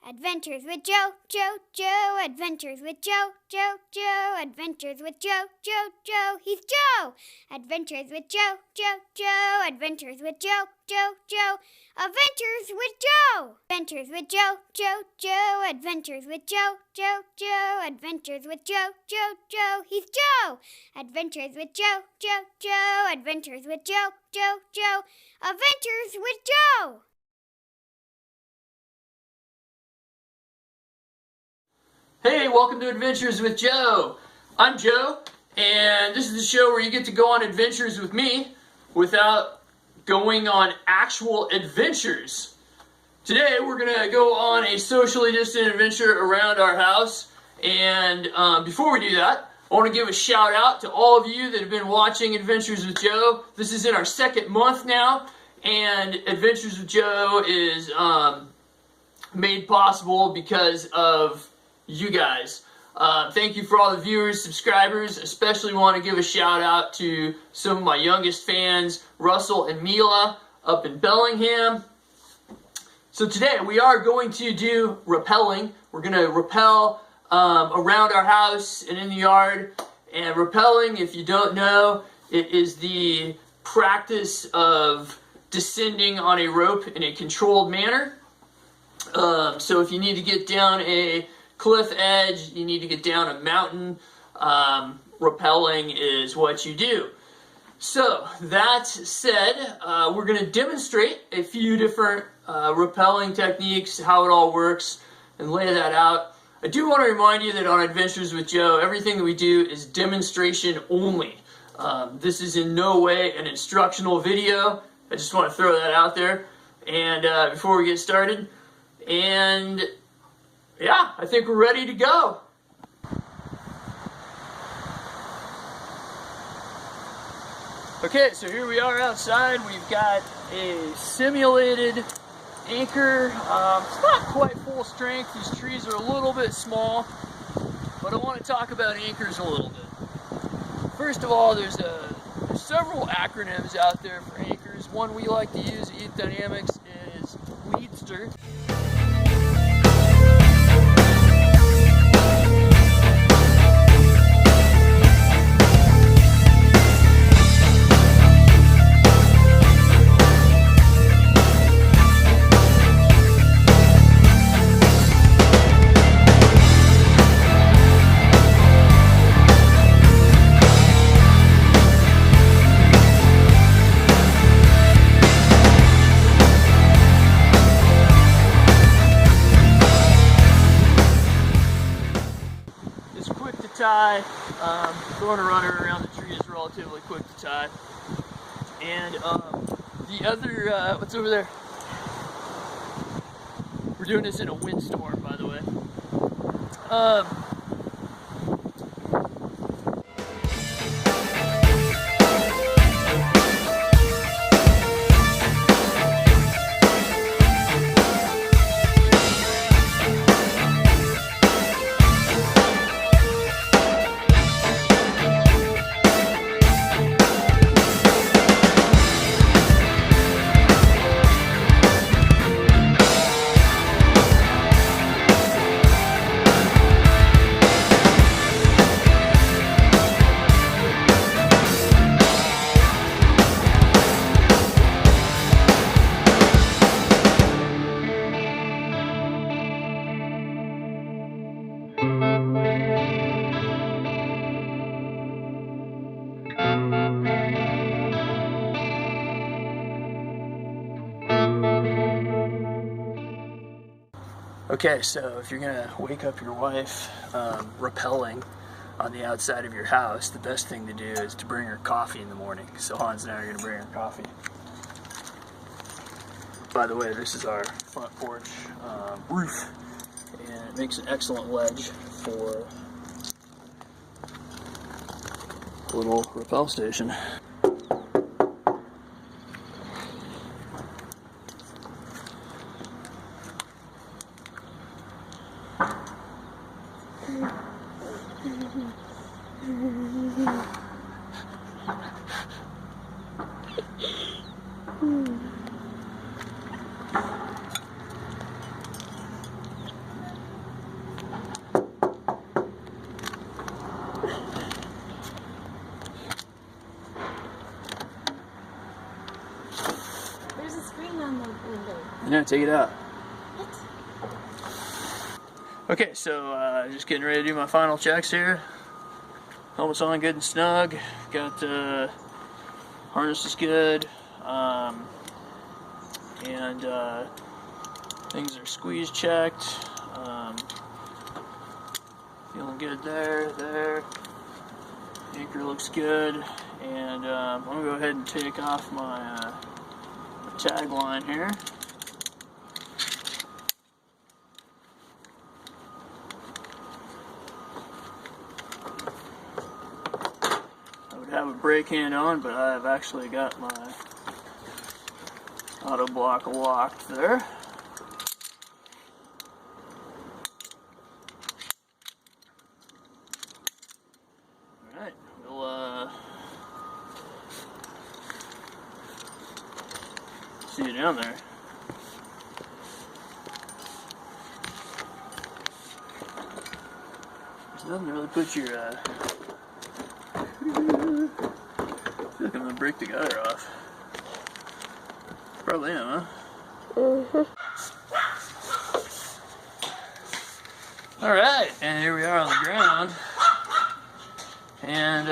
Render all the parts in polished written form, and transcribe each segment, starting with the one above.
Adventures with Joe, Joe, Joe. Adventures with Joe, Joe, Joe. Adventures with Joe, Joe, Joe. He's Joe. Adventures with Joe, Joe, Joe. Adventures with Joe, Joe, Joe. Adventures with Joe. Adventures with Joe, Joe, Joe. Adventures with Joe, Joe, Joe. Adventures with Joe, Joe, Joe. He's Joe. Adventures with Joe, Joe, Joe. Adventures with Joe, Joe, Joe. Adventures with Joe. Hey, welcome to Adventures with Joe. I'm Joe, and this is the show where you get to go on adventures with me without going on actual adventures. Today, we're going to go on a socially distant adventure around our house, and before we do that, I want to give a shout out to all of you that have been watching Adventures with Joe. This is in our second month now, and Adventures with Joe is made possible because of you guys. Thank you for all the viewers, subscribers. Especially want to give a shout out to some of my youngest fans, Russell and Mila up in Bellingham. So today we are going to do rappelling. We're going to rappel around our house and in the yard. And rappelling, if you don't know, it is the practice of descending on a rope in a controlled manner. So if you need to get down a cliff edge, you need to get down a mountain, rappelling is what you do. So that said, we're going to demonstrate a few different rappelling techniques, how it all works, and lay that out. I do want to remind you that on Adventures with Joe, everything that we do is demonstration only. This is in no way an instructional video. I just want to throw that out there. And before we get started, and yeah, I think we're ready to go. Okay, so here we are outside. We've got a simulated anchor. It's not quite full strength. These trees are a little bit small, but I want to talk about anchors a little bit. First of all, there's several acronyms out there for anchors. One we like to use at Youth Dynamics is LEADSTER. Tie, throwing a runner around the tree is relatively quick to tie. And the other, what's over there? We're doing this in a windstorm, by the way. Okay, so if you're gonna wake up your wife rappelling on the outside of your house, the best thing to do is to bring her coffee in the morning. So Hans and I are gonna bring her coffee. By the way, this is our front porch roof, and it makes an excellent ledge for a little rappel station. Yeah, take it out. Okay, so just getting ready to do my final checks here. Helmet's on good and snug. Got harness is good. And things are squeeze checked. Feeling good there. Anchor looks good. And I'm going to go ahead and take off my tag line here. Have a brake hand on, but I've actually got my auto block locked there. Alright, we'll see you down there. There's nothing to really put your I feel like I'm gonna break the gutter off. Probably am, huh? Alright, and here we are on the ground. And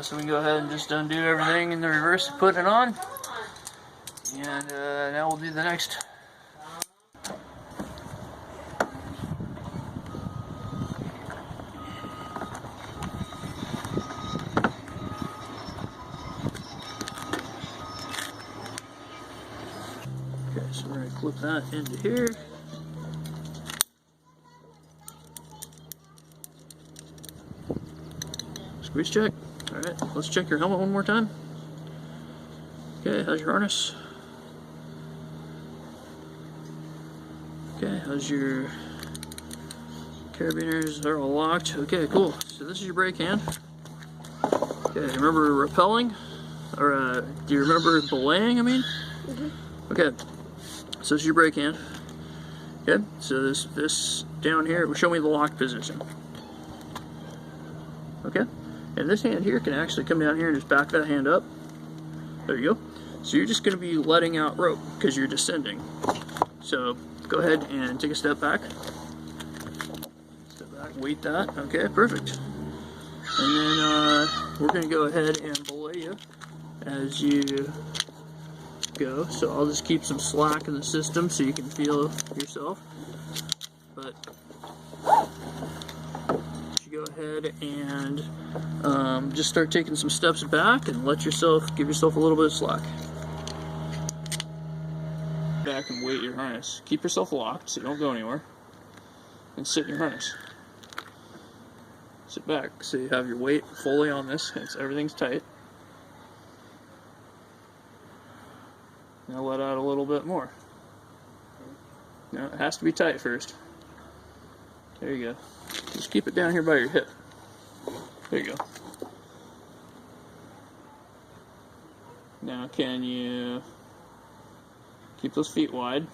so we can go ahead and just undo everything in the reverse of putting it on. And now we'll do the next. Okay, so we're going to clip that into here. Squeeze check. Alright, let's check your helmet one more time. Okay, how's your harness? Okay, how's your carabiners? They're all locked. Okay, cool. So this is your brake hand. Okay, remember rappelling? Or do you remember belaying, I mean? Mm-hmm. Okay, so this is your brake hand. Okay, so this down here will show me the lock position. Okay, and this hand here can actually come down here and just back that hand up. There you go. So you're just going to be letting out rope because you're descending. So go ahead and take a step back. Step back, weight that. Okay, perfect. And then we're going to go ahead and belay you as you go. So I'll just keep some slack in the system so you can feel yourself. But you go ahead and just start taking some steps back and give yourself a little bit of slack. Back and weight your harness. Keep yourself locked so you don't go anywhere. And sit in your harness. Sit back so you have your weight fully on this. Everything's tight. Now let out a little bit more. Now it has to be tight first. There you go. Just keep it down here by your hip. There you go. Now can you keep those feet wide?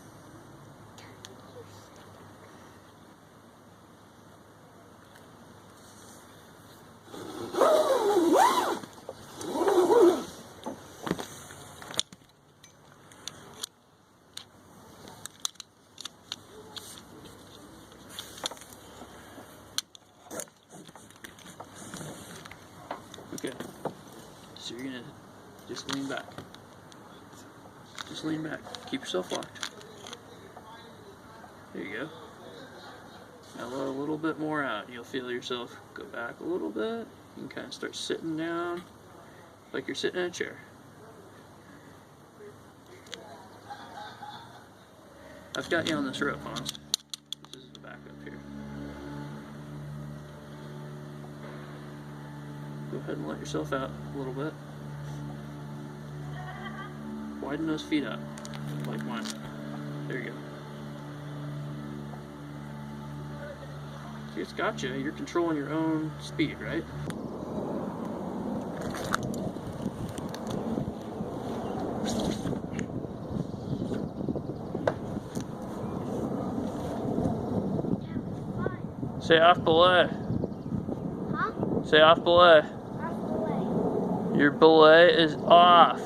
Okay, so you're gonna just lean back. Just lean back. Keep yourself locked. There you go. Now let a little bit more out. You'll feel yourself go back a little bit. You can kind of start sitting down like you're sitting in a chair. I've got you on this rope, Hans. This is the backup here. Go ahead and let yourself out a little bit. Widen those feet up, like mine. There you go. See, it's got you. You're controlling your own speed, right? Say off belay. Huh? Say off belay. Your belay is off.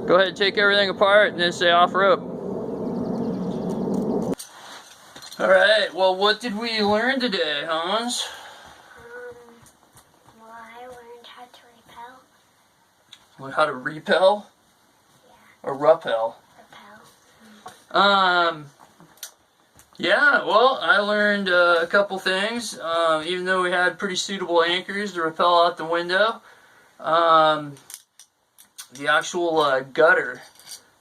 Go ahead and take everything apart and then say off rope. All right. Well, what did we learn today, Hans? Well, I learned how to repel. How to repel Yeah, or rappel? repel. Yeah, well, I learned a couple things. Even though we had pretty suitable anchors to rappel out the window, the actual gutter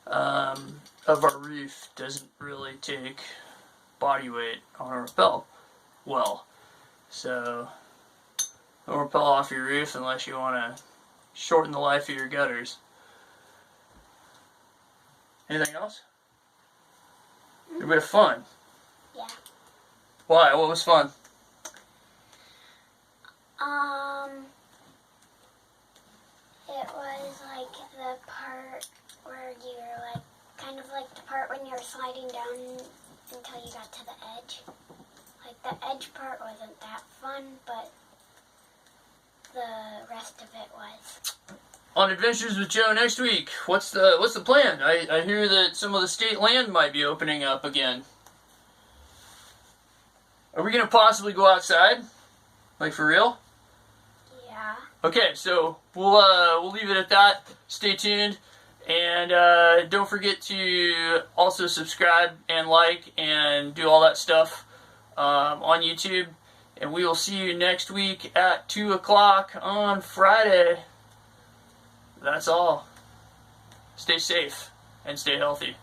of our roof doesn't really take body weight on a rappel well. So, don't rappel off your roof unless you want to shorten the life of your gutters. Anything else? A bit of fun. Yeah. Why? What was fun? It was like the part where you're like, kind of like the part when you're sliding down until you got to the edge. Like the edge part wasn't that fun, but the rest of it was. On Adventures with Joe next week, what's the plan? I hear that some of the state land might be opening up again. Are we gonna possibly go outside? Like for real? Yeah. Okay, so we'll leave it at that. Stay tuned, and don't forget to also subscribe and like and do all that stuff on YouTube. And we will see you next week at 2 o'clock on Friday. That's all. Stay safe and stay healthy.